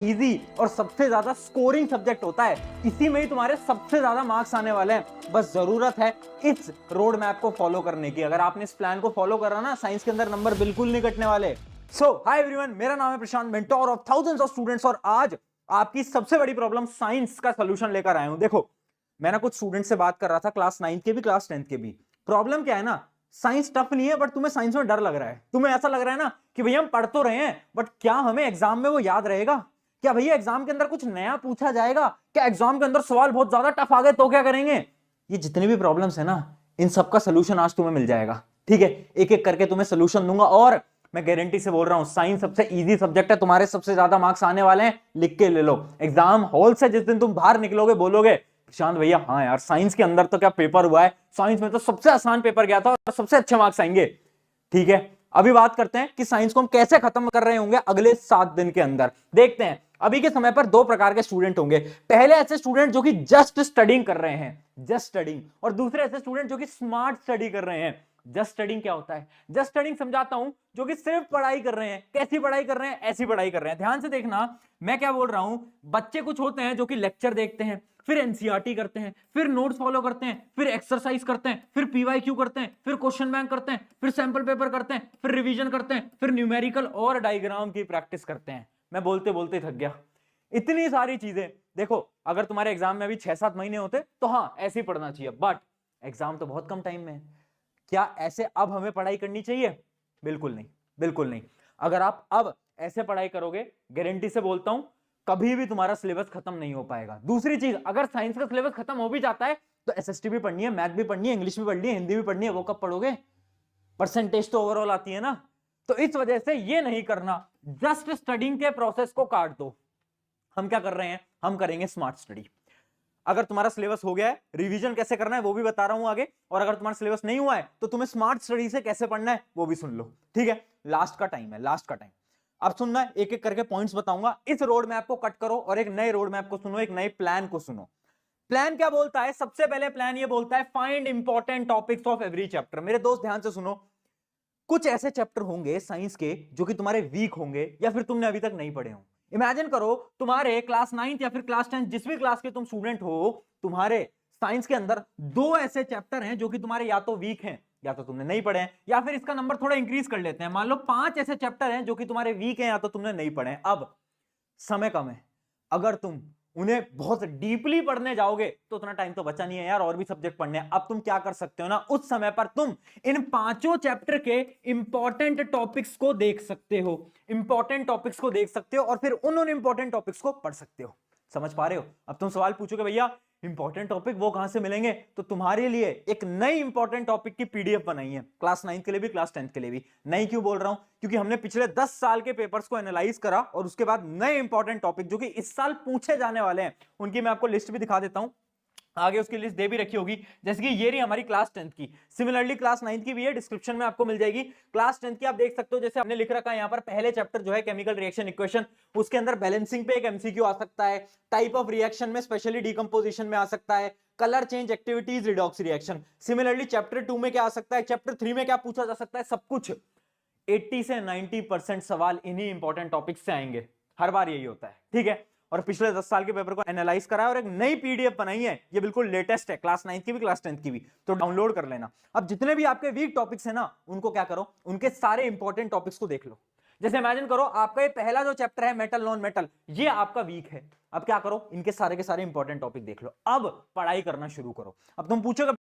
Easy और सबसे ज्यादा स्कोरिंग सब्जेक्ट होता है, इसी में ही तुम्हारे सबसे ज्यादा मार्क्स आने वाले हैं। बस जरूरत है इस रोड मैप को फॉलो करने की। अगर आपने इस प्लान को फॉलो करा ना, साइंस के अंदर नंबर बिल्कुल नहीं कटने वाले। सो हाय एवरीवन, मेरा नाम है Prashant, mentor of thousands of students, और आज आपकी सबसे बड़ी प्रॉब्लम साइंस का सोल्यूशन लेकर आया हूं। देखो, मैं ना कुछ स्टूडेंट से बात कर रहा था, क्लास 9 के भी क्लास 10 के भी। प्रॉब्लम क्या है ना, साइंस टफ नहीं है, बट तुम्हें साइंस में डर लग रहा है। तुम्हें ऐसा लग रहा है ना कि भैया हम पढ़ तो रहे हैं, बट क्या हमें एग्जाम में वो याद रहेगा? क्या भैया एग्जाम के अंदर कुछ नया पूछा जाएगा? क्या एग्जाम के अंदर सवाल बहुत ज्यादा टफ आ गए तो क्या करेंगे? ये जितनी भी प्रॉब्लम्स है ना, इन सबका सोल्यूशन आज तुम्हें मिल जाएगा। ठीक है, एक एक करके तुम्हें सोल्यूशन दूंगा, और मैं गारंटी से बोल रहा हूं साइंस सबसे इजी सब्जेक्ट है, तुम्हारे सबसे ज्यादा मार्क्स आने वाले हैं। लिख के ले लो, एग्जाम हॉल से जिस दिन तुम बाहर निकलोगे बोलोगे प्रशांत भैया हाँ यार, साइंस के अंदर तो क्या पेपर हुआ है, साइंस में तो सबसे आसान पेपर गया था और सबसे अच्छे मार्क्स आएंगे। ठीक है, अभी बात करते हैं कि साइंस को हम कैसे खत्म कर रहे होंगे अगले 7 दिन के अंदर। देखते हैं, अभी के समय पर दो प्रकार के स्टूडेंट होंगे। पहले ऐसे स्टूडेंट जो कि जस्ट स्टडिंग कर रहे हैं, जस्ट स्टडिंग, और दूसरे ऐसे स्टूडेंट जो कि स्मार्ट स्टडी कर रहे हैं। जस्ट स्टडिंग क्या होता है? जस्ट स्टडिंग समझाता हूं, जो कि सिर्फ पढ़ाई कर रहे हैं। कैसी पढ़ाई कर रहे हैं? ऐसी पढ़ाई कर रहे हैं। ध्यान से देखना मैं क्या बोल रहा हूं। बच्चे कुछ होते हैं जो कि लेक्चर देखते हैं, फिर एनसीईआरटी करते हैं, फिर नोट्स फॉलो करते हैं, फिर एक्सरसाइज करते हैं, फिर पीवाईक्यू करते हैं, फिर क्वेश्चन बैंक करते हैं, फिर सैंपल पेपर करते हैं, फिर रिवीजन करते हैं, फिर न्यूमेरिकल और डायग्राम की प्रैक्टिस करते हैं। मैं बोलते बोलते थक गया, इतनी सारी चीजें। देखो, अगर तुम्हारे एग्जाम में अभी 6-7 महीने होते तो हाँ ऐसे ही पढ़ना चाहिए, बट एग्जाम तो बहुत कम टाइम में है। क्या ऐसे अब हमें पढ़ाई करनी चाहिए? बिल्कुल नहीं, बिल्कुल नहीं। अगर आप अब ऐसे पढ़ाई करोगे, गारंटी से बोलता हूं कभी भी तुम्हारा सिलेबस खत्म नहीं हो पाएगा। दूसरी चीज, अगर साइंस का सिलेबस खत्म हो भी जाता है तो एसएसटी भी पढ़नी है, मैथ भी पढ़नी है, इंग्लिश भी पढ़नी है, हिंदी भी पढ़नी है। वो कब पढ़ोगे? परसेंटेज तो ओवरऑल आती है ना। तो इस वजह से ये नहीं करना, जस्ट स्टडिंग के प्रोसेस को काट दो। हम क्या कर रहे हैं? हम करेंगे स्मार्ट स्टडी। अगर तुम्हारा सिलेबस हो गया है, रिवीजन कैसे करना है वो भी बता रहा हूं आगे, और अगर तुम्हारा सिलेबस नहीं हुआ है तो तुम्हें स्मार्ट स्टडी से कैसे पढ़ना है वो भी सुन लो। ठीक है, लास्ट का टाइम है, लास्ट का टाइम। अब सुनना है, एक एक करके पॉइंट्स बताऊंगा। इस रोड मैप को कट करो और एक नए रोड मैप को सुनो, एक नए प्लान को सुनो। प्लान क्या बोलता है? सबसे पहले प्लान ये बोलता है find important topics of every chapter. मेरे दोस्त ध्यान से सुनो, कुछ ऐसे चैप्टर होंगे साइंस के जो कि तुम्हारे वीक होंगे या फिर तुमने अभी तक नहीं पढ़े हो। इमेजिन करो तुम्हारे क्लास 9 या फिर क्लास 10, जिस भी क्लास के तुम स्टूडेंट हो, तुम्हारे साइंस के अंदर दो ऐसे चैप्टर हैं जो कि तुम्हारे या तो वीक हैं या तो तुमने नहीं पढ़े हैं, या फिर इसका नंबर थोड़ा इंक्रीज कर लेते हैं, मान लो 5 ऐसे चैप्टर हैं जो कि तुम्हारे वीक हैं या तो तुमने नहीं पढ़े हैं। अब समय कम है, अगर तुम उन्हें बहुत डीपली पढ़ने जाओगे तो उतना टाइम तो बचा नहीं है यार, और भी सब्जेक्ट पढ़ने हैं। अब तुम क्या कर सकते हो ना, उस समय पर तुम इन पांचों चैप्टर के इंपॉर्टेंट टॉपिक्स को देख सकते हो, इंपॉर्टेंट टॉपिक्स को देख सकते हो और फिर उन इंपॉर्टेंट टॉपिक्स को पढ़ सकते हो। समझ पा रहे हो? अब तुम सवाल पूछोगे भैया इंपॉर्टेंट टॉपिक वो कहां से मिलेंगे, तो तुम्हारे लिए एक नई इंपॉर्टेंट टॉपिक की पीडीएफ बनाई है, क्लास 9 के लिए भी क्लास 10 के लिए भी। नई क्यों बोल रहा हूं? क्योंकि हमने पिछले 10 साल के पेपर्स को एनालाइज करा और उसके बाद नए इंपॉर्टेंट टॉपिक जो कि इस साल पूछे जाने वाले हैं, उनकी मैं आपको लिस्ट भी दिखा देता हूं, आगे उसकी लिस्ट दे भी रखी होगी। जैसे कि ये रही हमारी क्लास 10 की, सिमिलरली क्लास 9 की भी है, डिस्क्रिप्शन में आपको मिल जाएगी। क्लास 10 की आप देख सकते हो, जैसे हमने लिख रखा है यहाँ पर, पहले चैप्टर जो है केमिकल रिएक्शन इक्वेशन, उसके अंदर बैलेंसिंग पे एक एमसीक्यू आ सकता है, टाइप ऑफ रिएक्शन में स्पेशली डिकंपोजिशन में आ सकता है, colour change activities redox reaction. Similarly chapter 2 में क्या आ सकता है, चैप्टर 3 में क्या पूछा जा सकता है, सब कुछ 80 से 90% सवाल इन्हीं इंपॉर्टेंट टॉपिक से आएंगे। हर बार यही होता है। ठीक है, और पिछले 10 साल के पेपर को एनालाइज करा है और एक नई पीडीएफ बनाई है, ये बिल्कुल लेटेस्ट है, क्लास 9 की भी क्लास 10 की भी, तो डाउनलोड कर लेना। अब जितने भी आपके वीक टॉपिक्स है ना, उनको क्या करो, उनके सारे इंपॉर्टेंट टॉपिक्स को देख लो। जैसे इमेजिन करो आपका ये पहला जो चैप्टर है मेटल नॉन मेटल, ये आपका वीक है। अब क्या करो, इनके सारे के सारे इंपॉर्टेंट टॉपिक देख लो, अब पढ़ाई करना शुरू करो। अब तुम पूछोगे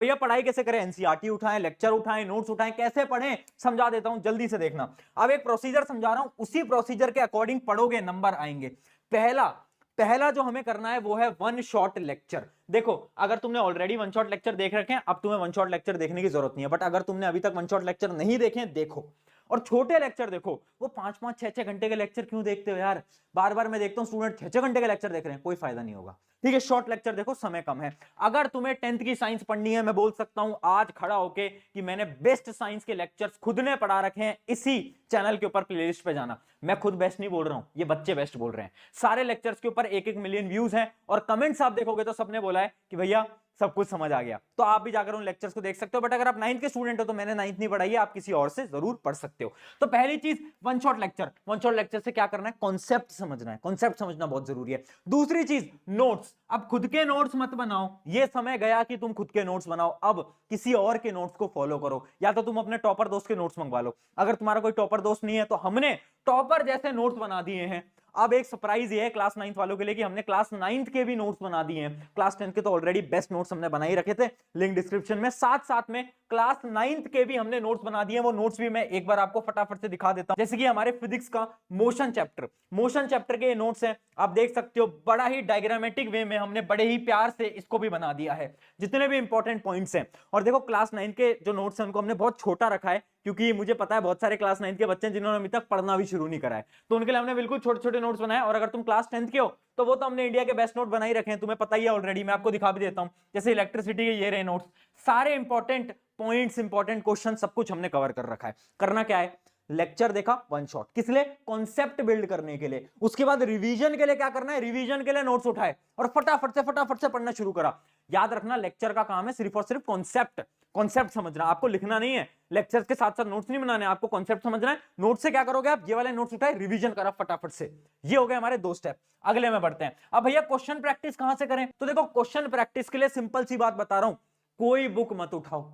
भैया पढ़ाई कैसे करें, एनसीईआरटी उठाएं, लेक्चर उठाएं, नोट्स उठाएं, कैसे पढ़ें? समझा देता हूं, जल्दी से देखना। अब एक प्रोसीजर समझा रहा हूं, उसी प्रोसीजर के अकॉर्डिंग पढ़ोगे, नंबर आएंगे। पहला पहला जो हमें करना है वो है वन शॉट लेक्चर। देखो, अगर तुमने ऑलरेडी वन शॉट लेक्चर देख रखे हैं, अब तुम्हें वन शॉट लेक्चर देखने की जरूरत नहीं है, बट अगर तुमने अभी तक वन शॉट लेक्चर नहीं देखे, देखो। और छोटे लेक्चर देखो, वो 5-5 6-6 घंटे के लेक्चर क्यों देखते हो यार? बार बार मैं देखता हूं स्टूडेंट 6-6 घंटे के लेक्चर देख रहे हैं, कोई फायदा नहीं होगा। ठीक है, शॉर्ट लेक्चर देखो, समय कम है। अगर तुम्हें 10th की साइंस पढ़नी है, मैं बोल सकता हूं आज खड़ा होके कि मैंने बेस्ट साइंस के लेक्चर्स खुद ने पढ़ा रखे हैं, इसी चैनल के ऊपर प्लेलिस्ट पे जाना। मैं खुद बेस्ट नहीं बोल रहा हूं, ये बच्चे बेस्ट बोल रहे हैं। सारे लेक्चर्स के ऊपर 1-1 मिलियन व्यूज हैं और कमेंट्स आप देखोगे तो सबने बोला है कि भैया सब कुछ समझ आ गया। तो आप भी जाकर उन लेक्चर्स को देख सकते हो। बट अगर आप 9th के स्टूडेंट हो तो मैंने 9th नहीं पढ़ाई है, आप किसी और से जरूर पढ़ सकते हो। तो पहली चीज वन शॉट लेक्चर से क्या करना है, कॉन्सेप्ट समझना है, कॉन्सेप्ट समझना बहुत जरूरी है। दूसरी चीज नोट्स, अब खुद के नोट्स मत बनाओ, ये समय गया कि तुम खुद के नोट्स बनाओ, अब किसी और के नोट्स को फॉलो करो, या तो तुम अपने टॉपर दोस्त के नोट्स मंगवा लो। अगर तुम्हारा कोई टॉपर दोस्त नहीं है तो हमने टॉपर जैसे नोट्स बना दिए हैं। अब एक सरप्राइज ये है क्लास 9th वालों के लिए कि हमने क्लास 9th के भी नोट्स बना दिए हैं। क्लास 10th के तो ऑलरेडी बेस्ट नोट्स हमने बना ही रखे थे, लिंक डिस्क्रिप्शन में। साथ साथ में क्लास 9th के भी हमने नोट्स बना दिए हैं। वो नोट्स भी मैं एक बार आपको फटाफट से दिखा देता हूं। जैसे कि हमारे फिजिक्स का मोशन चैप्टर के नोट्स हैं, आप देख सकते हो। बड़ा ही डायग्रामेटिक वे में हमने बड़े ही प्यार से इसको भी बना दिया है, जितने भी इंपॉर्टेंट पॉइंट्स हैं। और देखो क्लास 9 के जो नोट्स हैं उनको हमने बहुत छोटा रखा है, क्योंकि मुझे पता है बहुत सारे क्लास 9 के बच्चे जिन्होंने अभी तक पढ़ना भी शुरू नहीं करा है, तो उनके लिए हमने बिल्कुल छोटे छोटे नोट्स बनाए। और अगर तुम क्लास 10th के हो तो वो तो हमने इंडिया के बेस्ट नोट बना ही रखे हैं, तुम्हें पता ही है ऑलरेडी। मैं आपको दिखा भी देता हूं, जैसे इलेक्ट्रिसिटी के ये रहे नोट्स, सारे इंपॉर्टेंट पॉइंट्स, इंपॉर्टेंट क्वेश्चन, सब कुछ हमने कवर कर रखा है। करना क्या है, लेक्चर देखा वन शॉट, किस लिए, कॉन्सेप्ट बिल्ड करने के लिए। उसके बाद रिवीजन के लिए क्या करना है, रिवीजन के लिए नोट्स उठाए और फटाफट से पढ़ना शुरू करा। याद रखना लेक्चर का काम है सिर्फ और सिर्फ कॉन्सेप्ट समझना, आपको लिखना नहीं है। लेक्चर्स के साथ साथ नोट्स नहीं बनाने, आपको कॉन्सेप्ट समझना है। नोट से क्या करोगे आप, ये वाले नोट्स उठाए, रिवीजन करा फटाफट से। ये हो गए हमारे 2 स्टेप। अगले में बढ़ते हैं। अब भैया क्वेश्चन प्रैक्टिस कहां से करें, तो देखो क्वेश्चन प्रैक्टिस के लिए सिंपल सी बात बता रहा हूं, कोई बुक मत उठाओ,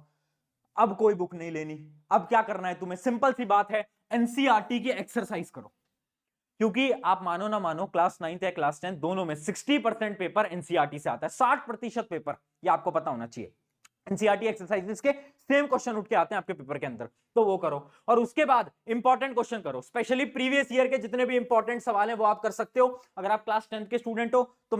अब कोई बुक नहीं लेनी। अब क्या करना है तुम्हें, सिंपल सी बात है, एनसीईआरटी की एक्सरसाइज करो। क्योंकि आप मानो ना मानो क्लास 9th या क्लास 10 दोनों में 60% पेपर एनसीईआरटी से आता है, 60% पेपर, ये आपको पता होना चाहिए। एनसीईआरटी एक्सरसाइजेस के सेम क्वेश्चन उठ के आते हैं आपके पेपर के अंदर, तो वो करो। और उसके बाद इंपॉर्टेंट क्वेश्चन करो, स्पेशली प्रीवियस ईयर के जितने भी इंपॉर्टेंट सवाल हैं वो आप कर सकते हो। अगर आप क्लास 10th के स्टूडेंट हो तो